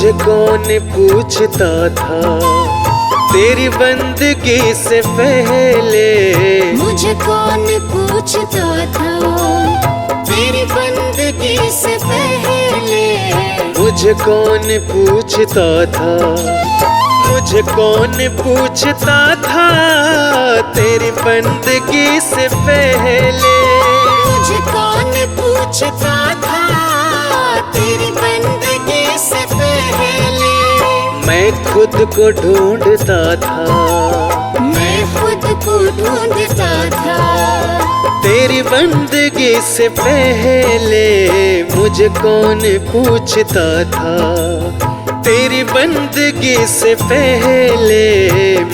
मुझे कौन पूछता था तेरी बंदगी से पहले, मुझे कौन पूछता था तेरी बंदगी से पहले, मुझे कौन पूछता था, मुझे कौन पूछता था तेरी बंदगी से पहले, मुझे कौन पूछता था तेरी बंदगी से पहले। मैं खुद को ढूंढता था, मैं खुद को ढूंढता था तेरी बंदगी से पहले, मुझे कौन पूछता था तेरी बंदगी से पहले,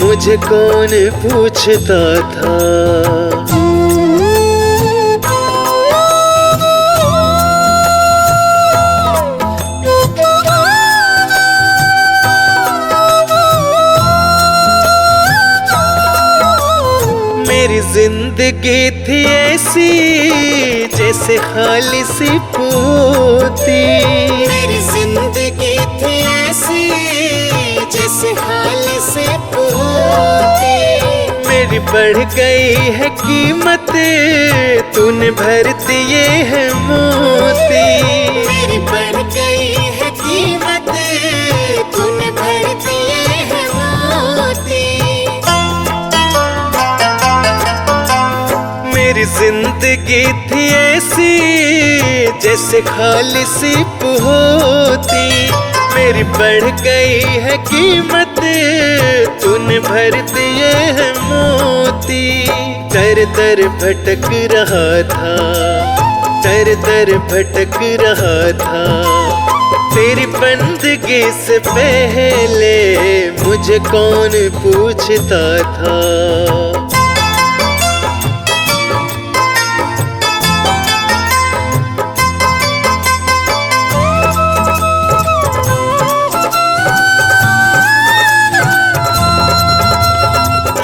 मुझे कौन पूछता था। मेरी जिंदगी थी ऐसी जैसे खाली सी पोती, मेरी जिंदगी थी ऐसी जैसे खाली सी पोती। मेरी बढ़ गई है कीमत तूने भर दिए है मोती, मेरी बढ़ गई है कीमत तूने भर दिए है मोती। मेरी जिंदगी थी ऐसी जैसे खाली सी होती, मेरी बढ़ गई है कीमत तूने भर दिए है मोती। दर दर भटक रहा था, दर दर भटक रहा था तेरी बंदगी से पहले, मुझे कौन पूछता था।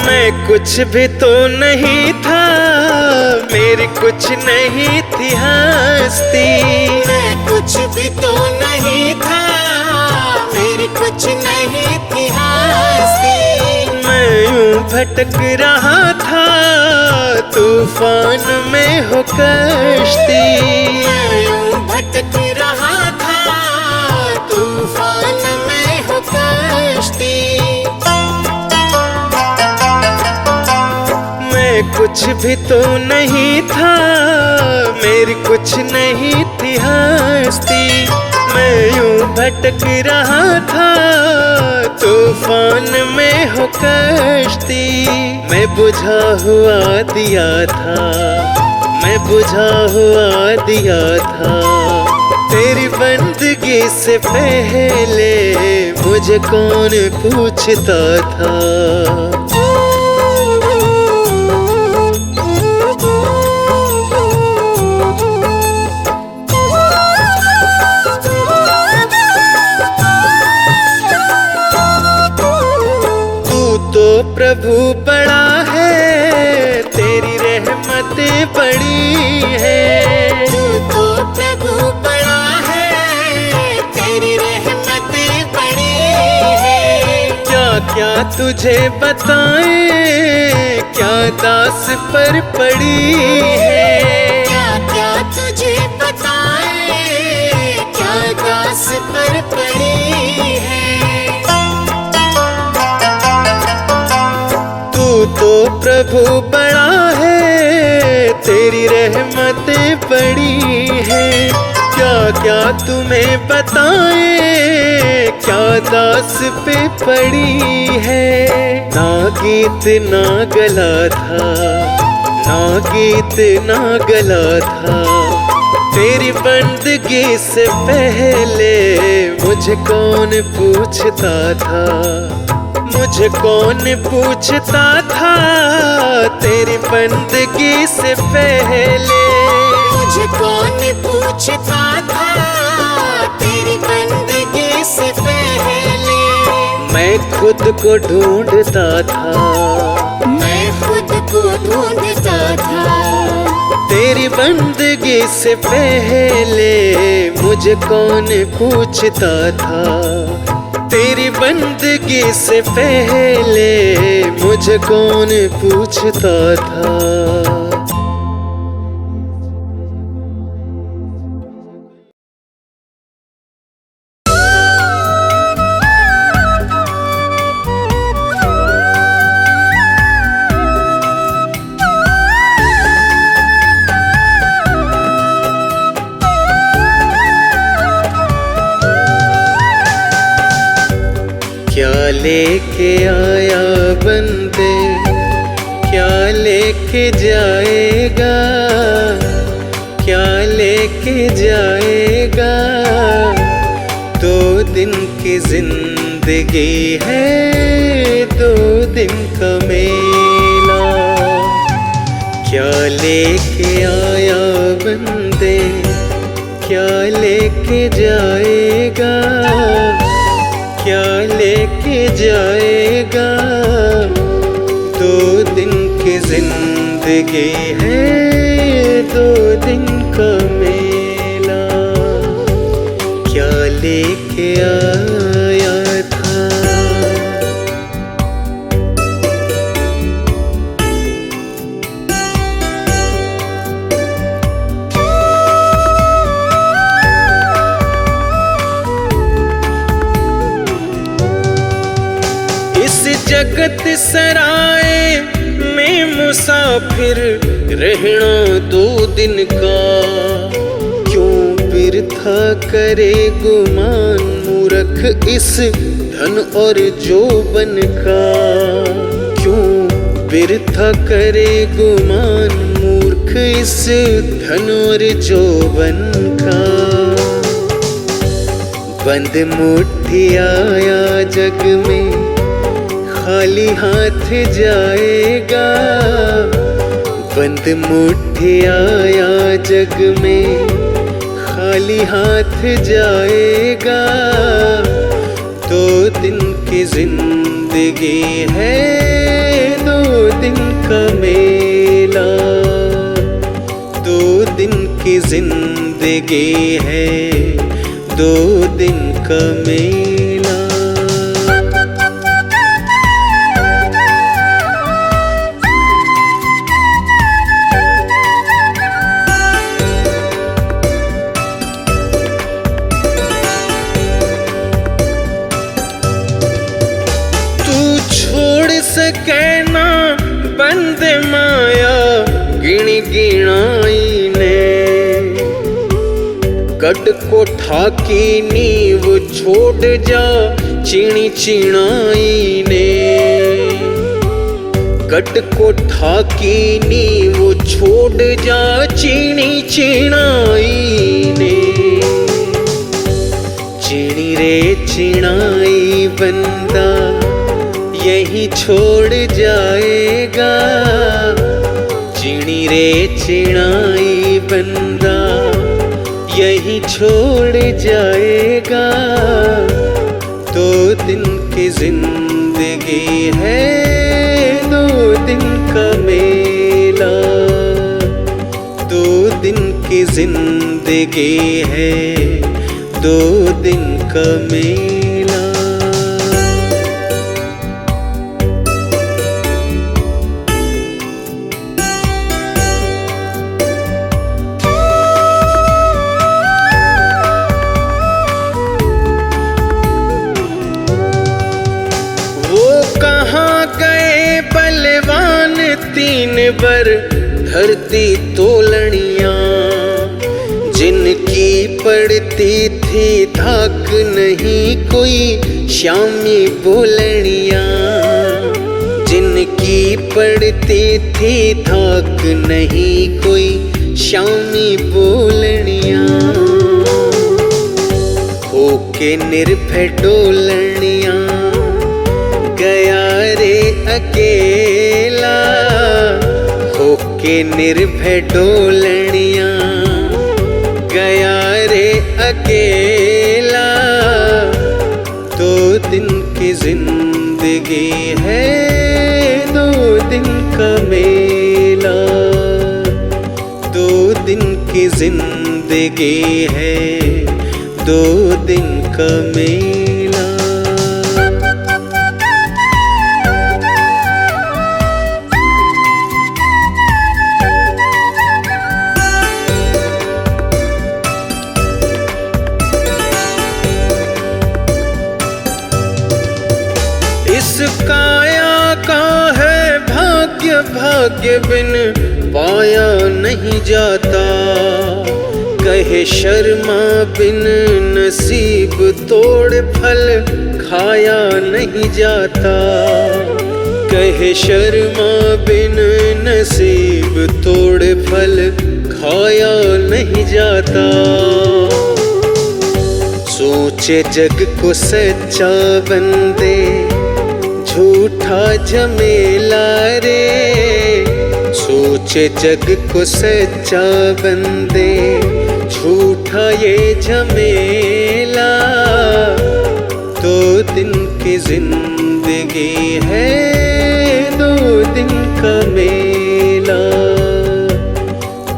मैं कुछ भी तो नहीं था, मेरी कुछ नहीं थी हस्ती, मैं कुछ भी तो नहीं था, मेरी कुछ नहीं थी हस्ती। मैं यूं भटक रहा था तूफान में हो कश्ती, मैं यूं भटक रहा था तूफान में हो कश्ती। कुछ भी तो नहीं था, मेरी कुछ नहीं थी हस्ती, मैं यूं भटक रहा था तूफान में हो कश्ती। मैं बुझा हुआ दिया था, मैं बुझा हुआ दिया था तेरी बंदगी से पहले, मुझे कौन पूछता था। प्रभु बड़ा है तेरी रहमतें बड़ी है, तू तो प्रभु बड़ा है तेरी रहमतें बड़ी है। क्या क्या तुझे बताएं क्या दास पर पड़ी है, क्या क्या तुझे बताएं क्या दास पर पड़ी है। तो प्रभु बड़ा है तेरी रहमतें बड़ी है, क्या क्या तुम्हें बताएं क्या दास पे पड़ी है। ना गीत ना गला था, ना गीत ना गला था तेरी बंदगी से पहले, मुझे कौन पूछता था, मुझे कौन पूछता था तेरी बंदगी से पहले, मुझे कौन पूछता था तेरी बंदगी से पहले। मैं खुद को ढूंढता था, मैं खुद को ढूंढता था तेरी बंदगी से पहले मुझे कौन पूछता था, तेरी बंदगी से पहले मुझे कौन पूछता था। क्या लेके आया बंदे, क्या लेके जाएगा, क्या लेके जाएगा। 2 दिन की जिंदगी है, 2 दिन का मेला। क्या लेके आया बंदे, क्या लेके जाएगा, क्या लेके जाएगा। 2 दिन की जिंदगी है, 2 दिन का मेला। क्या लेके आया था। जगत सराय में मुसाफिर रहना 2 दिन का, क्यों बिरथा करे गुमान मूर्ख इस धन और जोबन का। क्यों बिरथा करे गुमान मूर्ख इस धन और जोबन का। बंद मुट्ठी आया जग में, खाली हाथ जाएगा। बंद मुट्ठी आया जग में, खाली हाथ जाएगा। 2 दिन की जिंदगी है, 2 दिन का मेला। 2 दिन की जिंदगी है, 2 दिन का मेला। सके ना बंद माया गिण गिणाई ने। गढ़ कोठा की नींव छोड़ जा चिणी चिणाई ने। गढ़ कोठा की नींव छोड़ जा चिणी चिणाई ने। चिणी रे चिणाई बंदा यही छोड़ जाएगा। चिणी रे चिणाई बंदा यही छोड़ जाएगा। 2 दिन की जिंदगी है, 2 दिन का मेला। 2 दिन की जिंदगी है, 2 दिन का मेला। बलवान 3 बर धरती तोलनिया, जिनकी पड़ती थी धाक नहीं कोई श्यामी बोलनिया। जिनकी पड़ती थी धाक नहीं कोई श्यामी बोलनिया। होके निर्भय डोलनिया गया रे अकेला। होके निर्भय डोलनिया गया रे अकेला। 2 दिन की जिंदगी है, 2 दिन का मेला। 2 की जिंदगी है 2 दिन का मेला। इस काया का है भाग्य, भाग्य बिन पाया नहीं जाता। कहे शर्मा बिन नसीब तोड़ फल खाया नहीं जाता। कहे शर्मा बिन नसीब तोड़ फल खाया नहीं जाता। सोचे जग को सच्चा बंदे झूठा झमेला रे। सोचे जग को सच्चा बंदे झूठा ये झमेला। 2 दिन की जिंदगी है 2 दिन का मेला।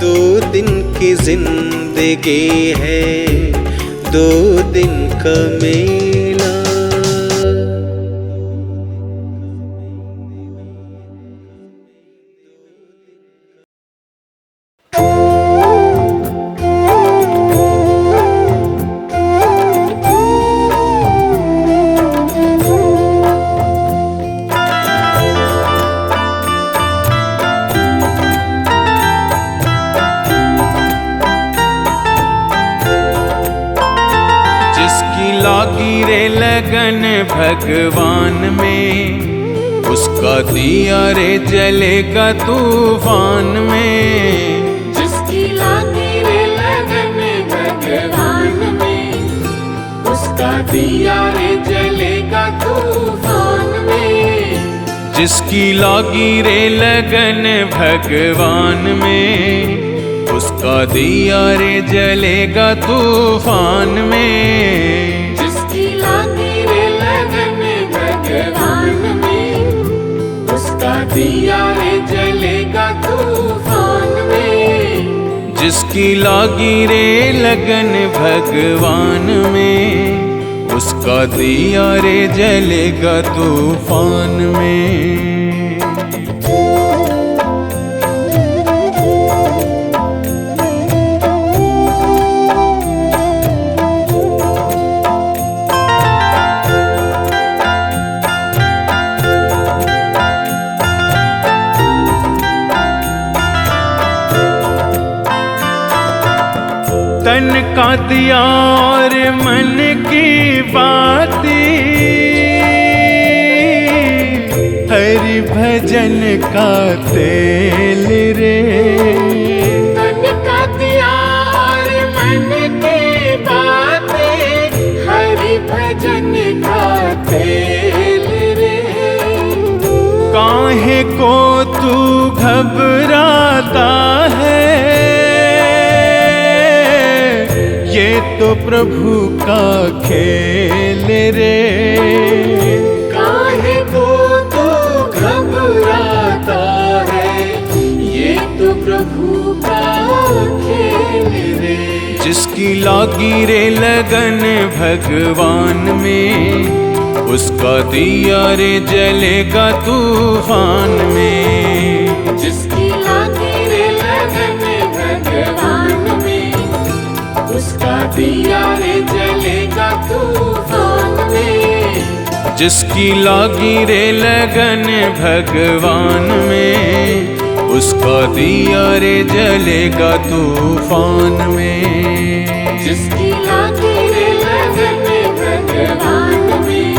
2 दिन की जिंदगी है 2 दिन का मेला। लागी रे लगन भगवान में, उसका दिया रे जलेगा तूफान में। जिसकी लागी रे लगन भगवान में, उसका दिया रे जलेगा तूफान में। जिसकी लागी रे लगन भगवान में, उसका दिया रे जलेगा तूफान में। जिसकी लागी रे लगन भगवान में, उसका दिया रे जलेगा तूफान में। जिसकी लागी रे लगन भगवान में, उसका दिया रे जलेगा तूफान में। तन का दिया और मन की बातें, हरि भजन का तेल रे। तन का दिया और मन की बातें, हरि भजन का तेल रे। काहे को तू घबराता है, ये तो प्रभु का खेल रे। काहे को तू घबराता है, ये तो प्रभु का खेल रे। जिसकी लागी रे लगन भगवान में, उसका दिया रे जलेगा तूफान में। जिसकी लागी रे लगन भगवान में, उसका दिया रे जलेगा तूफान में। जिसकी लागी रे लगन भगवान में, उसका दिया रे जलेगा तूफान में। जिसकी लागी रे लगन भगवान में,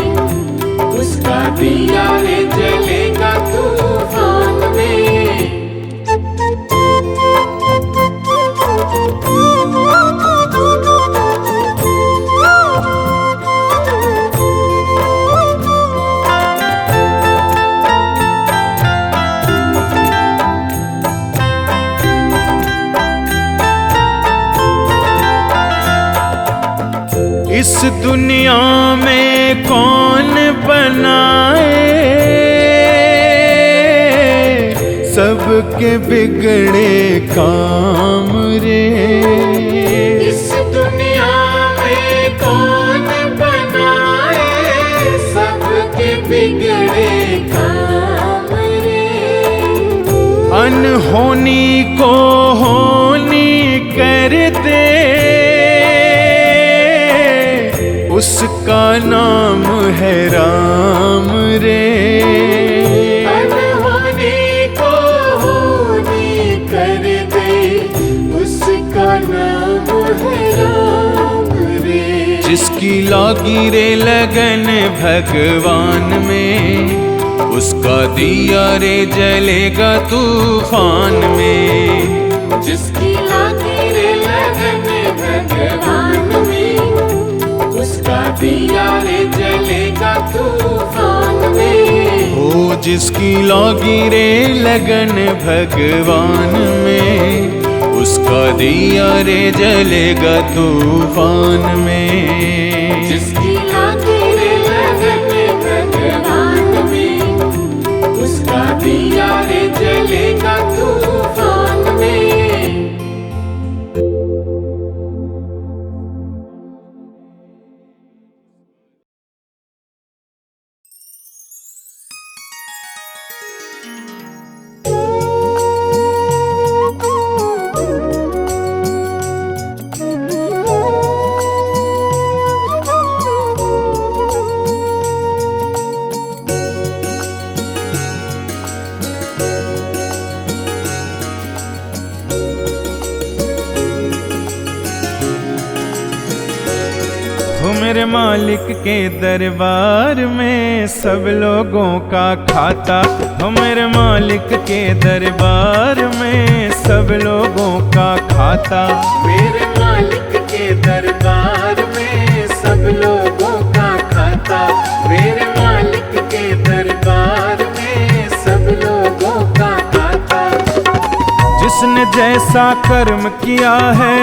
उसका दिया रे जलेगा तूफान में। इस दुनिया में कौन बनाए सबके बिगड़े काम रे। इस दुनिया में कौन बनाए सबके बिगड़े काम रे। अनहोनी को होनी कर दे, उसका नाम है राम रे। अनहोनी को होनी कर दे, उसका नाम है राम रे। जिसकी लागी रे लगन भगवान में, उसका दिया रे जलेगा तूफान में। जिसकी लागी रे लगन भगवान में, उसका दिया रे जलेगा तूफान में। ओ जिसकी लागी रे लगन भगवान में, उसका दिया रे जलेगा तूफान में। जिसकी लागी रे लगन भगवान में, उसका दिया रे जलेगा तूफान में। हो मेरे मालिक के दरबार में सब लोगों का खाता। हो मेरे मालिक के दरबार में सब लोगों का खाता। मेरे मालिक के दरबार में सब लोगों का खाता। मेरे मालिक के दरबार में सब लोगों का खाता। जिसने जैसा कर्म किया है,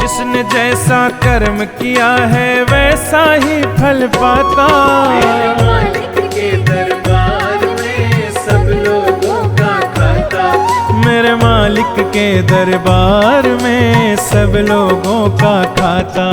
जिसने जैसा कर्म किया है वैसा ही फल पाता। मेरे मालिक के दरबार में सब लोगों का खाता। मेरे मालिक के दरबार में सब लोगों का खाता।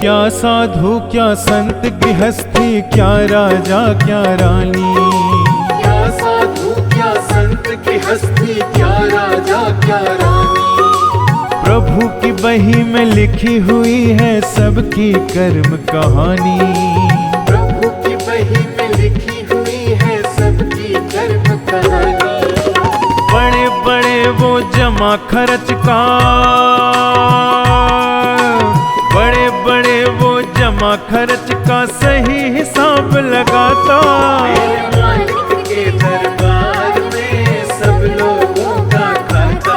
क्या साधु क्या संत गृहस्थी, क्या राजा क्या रानी। क्या साधु क्या संत गृहस्थी, क्या राजा क्या रानी। प्रभु की बही में लिखी हुई है सबकी कर्म कहानी। प्रभु की बही में लिखी हुई है सबकी कर्म कहानी। बड़े बड़े वो जमा खर्च का, बड़े बड़े वो जमा खर्च का सही हिसाब लगाता। मेरे मालिक के दरबार में सब लोगों का खाता।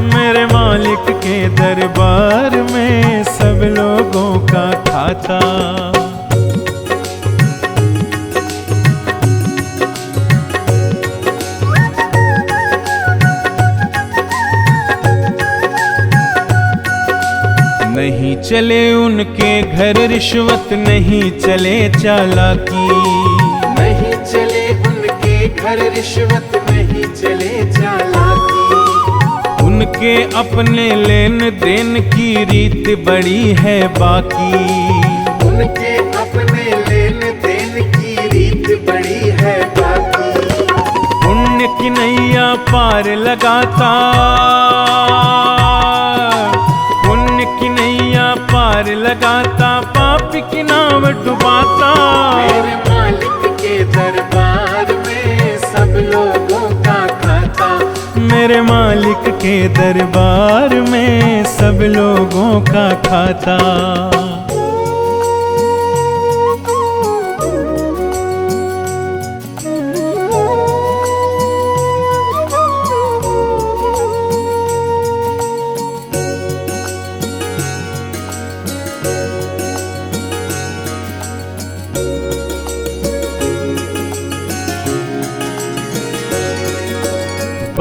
मेरे मालिक के दरबार में सब लोगों का खाता। नहीं चले उनके घर रिश्वत, नहीं चले चालाकी। नहीं चले उनके घर रिश्वत, नहीं चले चालाकी। उनके अपने लेन देन की रीत बड़ी है बाकी। उनके अपने लेन देन की रीत बड़ी है बाकी। पुण्य की नैया पार लगाता, पुण्य की नैया पार लगाता, पाप की नाव डुबाता। मेरे मालिक के दरबार में सब लोगों का खाता। मेरे मालिक के दरबार में सब लोगों का खाता।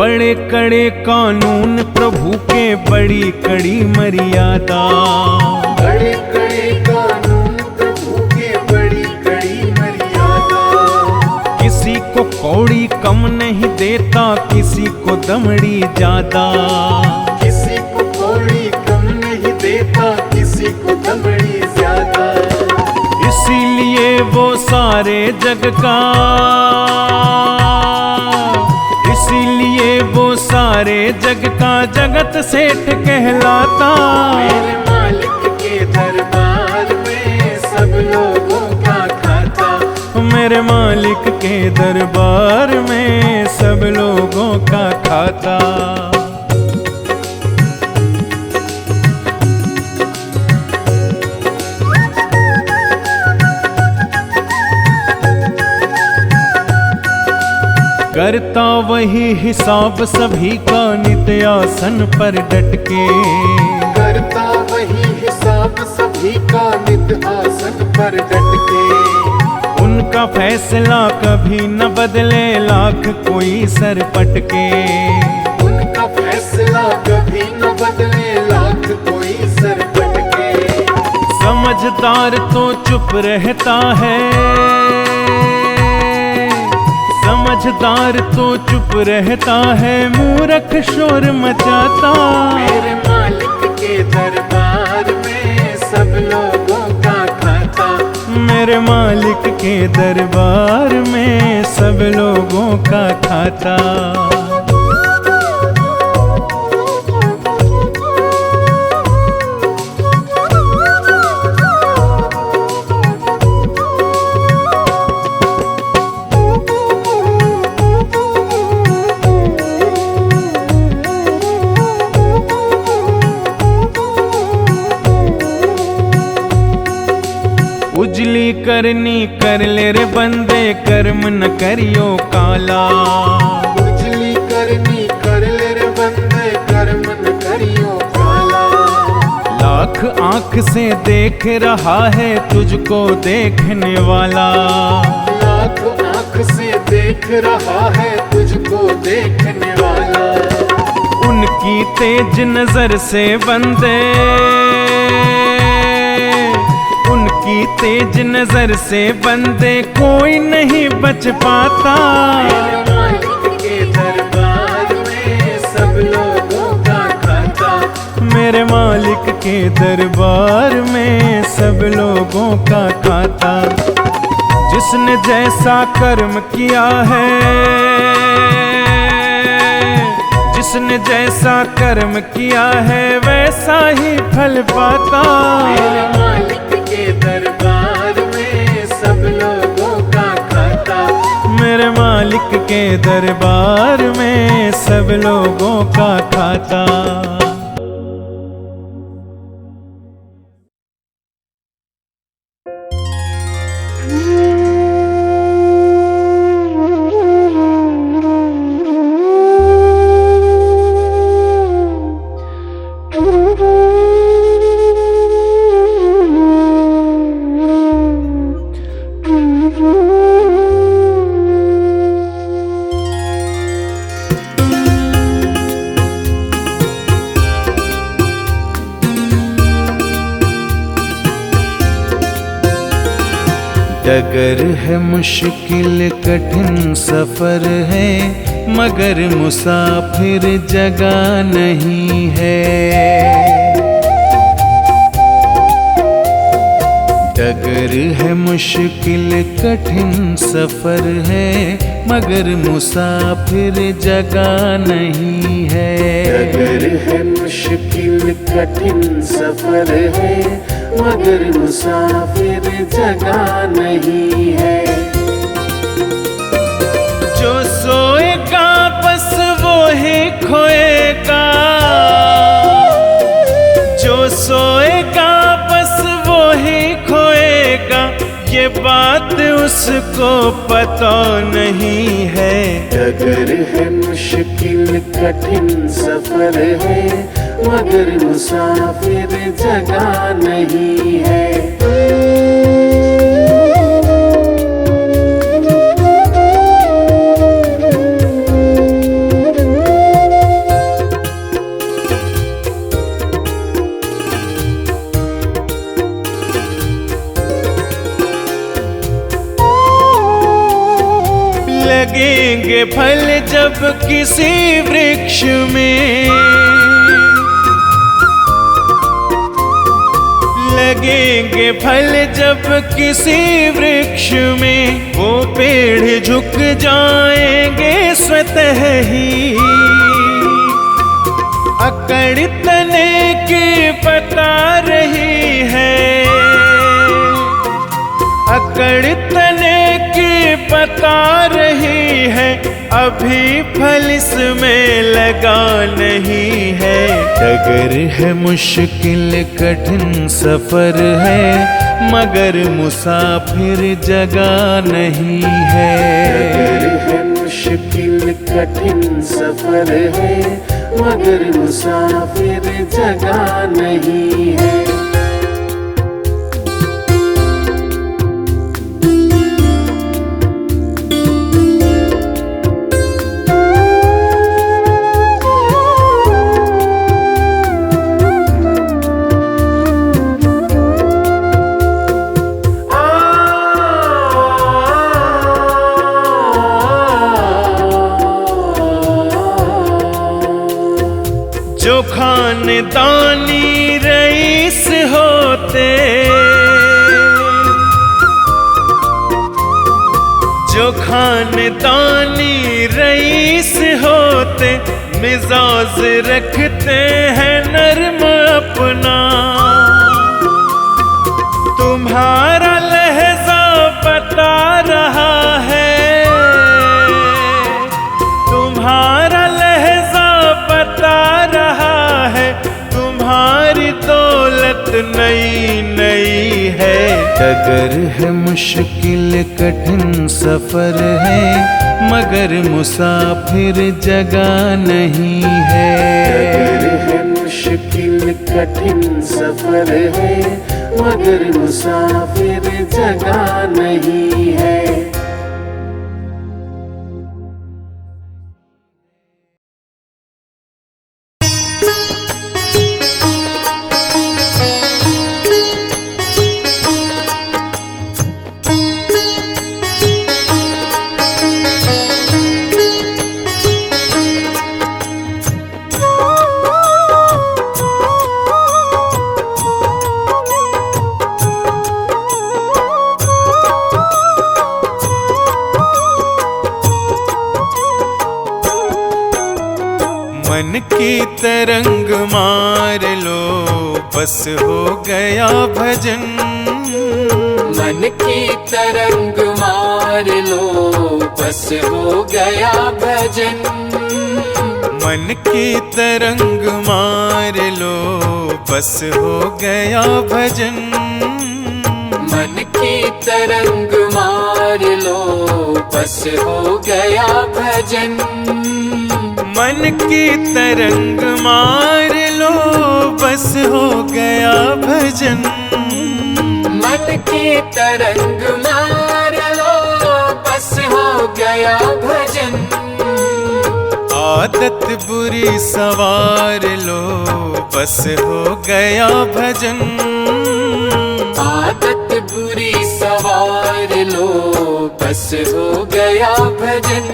बड़े कड़े कानून प्रभु के, बड़ी कड़ी मर्यादा। बड़े कड़े कानून प्रभु के, बड़ी कड़ी मर्यादा। किसी को कौड़ी कम नहीं देता, किसी को दमड़ी ज्यादा। किसी को कौड़ी कम नहीं देता, किसी को दमड़ी ज्यादा। इसीलिए वो सारे जग का, इसीलिए वो सारे जग का जगत सेठ कहलाता। मेरे मालिक के दरबार में सब लोगों का खाता। मेरे मालिक के दरबार में सब लोगों का खाता। करता वही हिसाब सभी का, नित्य आसन पर डट के। करता वही हिसाब सभी का, नित्य आसन पर डट के। उनका फैसला कभी न बदले, लाख कोई सर पटके। उनका फैसला कभी न बदले, लाख कोई सर पटके। समझदार तो चुप रहता है, समझदार तो चुप रहता है, मूर्ख शोर मचाता। मेरे मालिक के दरबार में सब लोगों का खाता। मेरे मालिक के दरबार में सब लोगों का खाता। उजली करनी कर ले रे बंदे, कर्म न करियो काला। उजली करनी कर ले रे बंदे, कर्म न करियो काला। लाख आंख से देख रहा है तुझको देखने वाला। लाख आंख से देख रहा है तुझको देखने वाला। उनकी तेज नजर से बंदे, उनकी तेज नजर से बंदे कोई नहीं बच पाता। मेरे मालिक के दरबार में सब लोगों का खाता। मेरे मालिक के दरबार में सब लोगों का खाता। जिसने जैसा कर्म किया है, जिसने जैसा कर्म किया है, वैसा ही फल पाता। मेरे मालिक के दरबार में सब लोगों का खाता। मेरे मालिक के दरबार में सब लोगों का खाता। डगर है मुश्किल कठिन सफर है, मगर मुसाफिर जगह नहीं है। डगर है मुश्किल कठिन सफर है, मगर मुसाफिर जगह नहीं है। डगर है मुश्किल कठिन सफर है, मगर मुसाफिर जगह नहीं है। जो सोएगा बस वो ही खोएगा, जो सोएगा बस वो ही खोएगा, ये बात उसको पता नहीं है। डगर है मुश्किल कठिन सफर है, मगर मुसाफिर जगह नहीं है। लगेंगे फल जब किसी वृक्ष में, लगेंगे फल जब किसी वृक्ष में, वो पेड़ झुक जाएंगे स्वतः ही। अकड़ तने की बता रही है, अकड़ तने की बता रही है, अभी फल इसमें लगा नहीं है। डगर है मुश्किल कठिन सफर है, मगर मुसाफिर जगह नहीं है। डगर है मुश्किल कठिन सफर है, मगर मुसाफिर जगह नहीं है। जो खानदानी रईस होते, जो खानदानी रईस होते, मिजाज रखते हैं नर्म अपना। तुम्हारा लहजा बता रहा है, तुम्हारा लहजा बता रहा है, तुम्हारी दौलत नई नई है। डगर है मुश्किल कठिन सफर है, मगर मुसाफिर जगह नहीं है। डगर है मुश्किल कठिन सफर है, मगर मुसाफिर जगह नहीं है। मन की तरंग मार लो, बस हो गया भजन। मन की तरंग मार लो, बस हो गया भजन। मन की तरंग मार लो, बस हो गया भजन। मन की तरंग मार लो, बस हो गया भजन। मन की तरंग मार लो, बस हो गया भजन। मन की तरंग मार लो, बस हो गया भजन। आदत बुरी सवार लो, बस हो गया भजन। आदत बुरी सवार लो, बस हो गया भजन।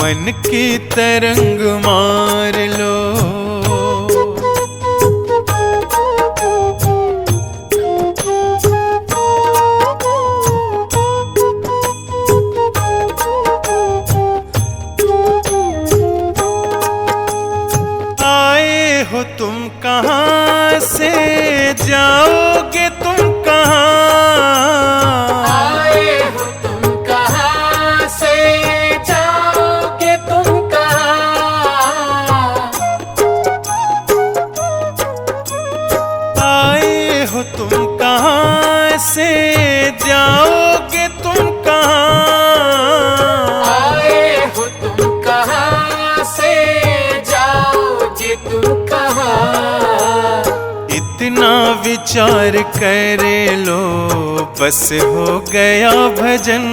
मन की तरंग मार लो। आए हो तुम कहाँ से, जाओगे तुम कहाँ? आए हो तुम कहाँ से, जाओगे तुम कहाँ? आए हो तुम कहाँ से, जाओगे तुम कहाँ? आए हो तुम कहाँ से, जाओगे तुम कहाँ? इतना विचार करे लो, बस हो गया भजन।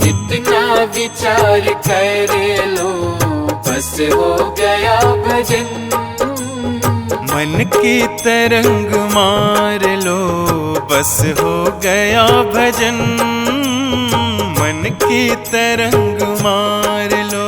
इतना विचार करे लो, बस हो गया भजन। मन की तरंग मार लो, बस हो गया भजन। मन मन की तरंग मार लो।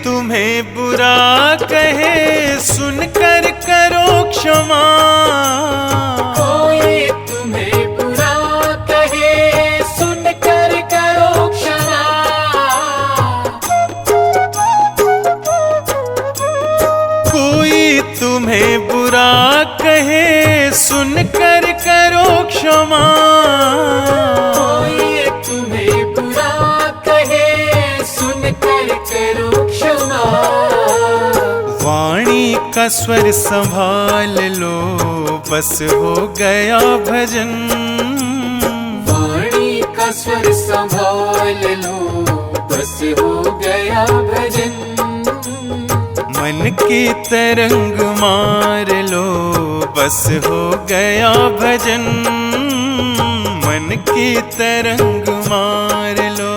तुम्हें बुरा कहे सुनकर करो क्षमा। कोई तुम्हें बुरा कहे सुनकर करो क्षमा। कोई तुम्हें बुरा कहे सुनकर करो क्षमा। कोई तुम्हें बुरा कहे सुनकर करो क्षमा। वाणी का स्वर संभाल लो बस हो गया भजन। वाणी का स्वर संभाल लो बस हो गया भजन। मन की तरंग मार लो बस हो गया भजन। मन की तरंग मार लो।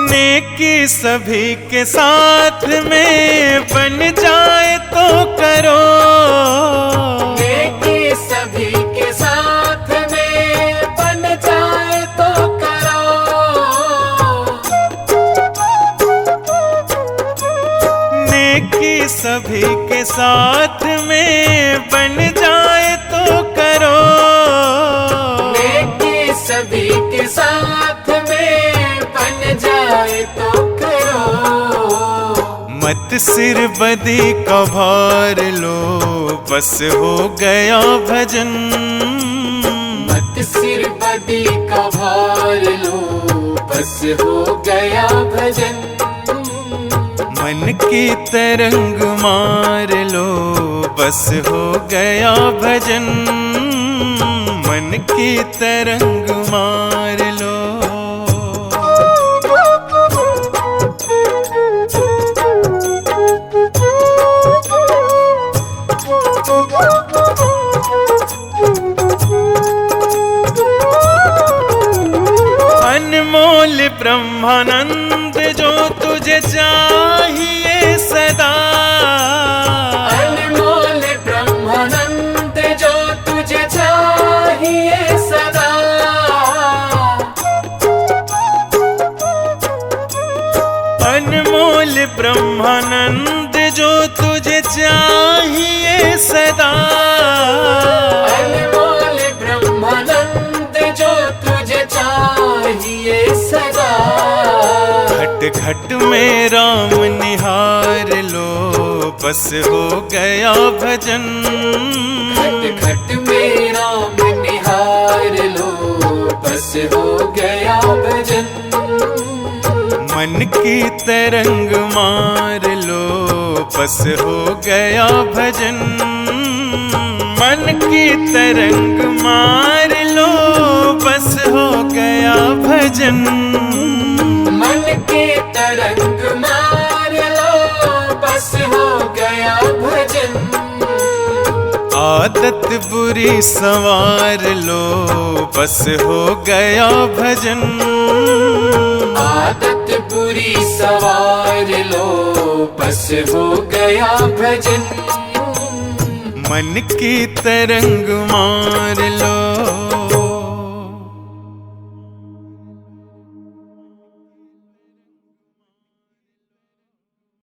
नेकी सभी के साथ में बन जाए तो करो। नेकी सभी के साथ में बन जाए तो करो। नेकी सभी के साथ में बन जाए तो करो। नेकी सभी के साथ में बन जाए तो करो। मत सिर बदी का भार लो बस हो गया भजन। मत सिर बदी का भार लो बस हो गया भजन। मन की तरंग मार लो बस हो गया भजन। मन की तरंग मार लो। अनमोल ब्रह्मानंद जो तुझे चाहिए सदा। अनमोल ब्रह्मानंद जो तुझे चाहिए सदा। अनमोल ब्रह्मानंद जो तुझे चाहिए सदा। अनमोल ब्रह्मानंद जो तुझे चाहिए सदा। घट घट में राम निहार लो बस हो गया भजन। घट घट में राम निहार लो बस हो गया भजन। मन की तरंग मार लो बस हो गया भजन। मन की तरंग मार लो बस हो गया भजन। मन की तरंग मार लो बस हो गया भजन। आदत बुरी संवार लो बस हो गया भजन। आदत बुरी सवार लो बस हो गया भजन। मन की तरंग मार लो।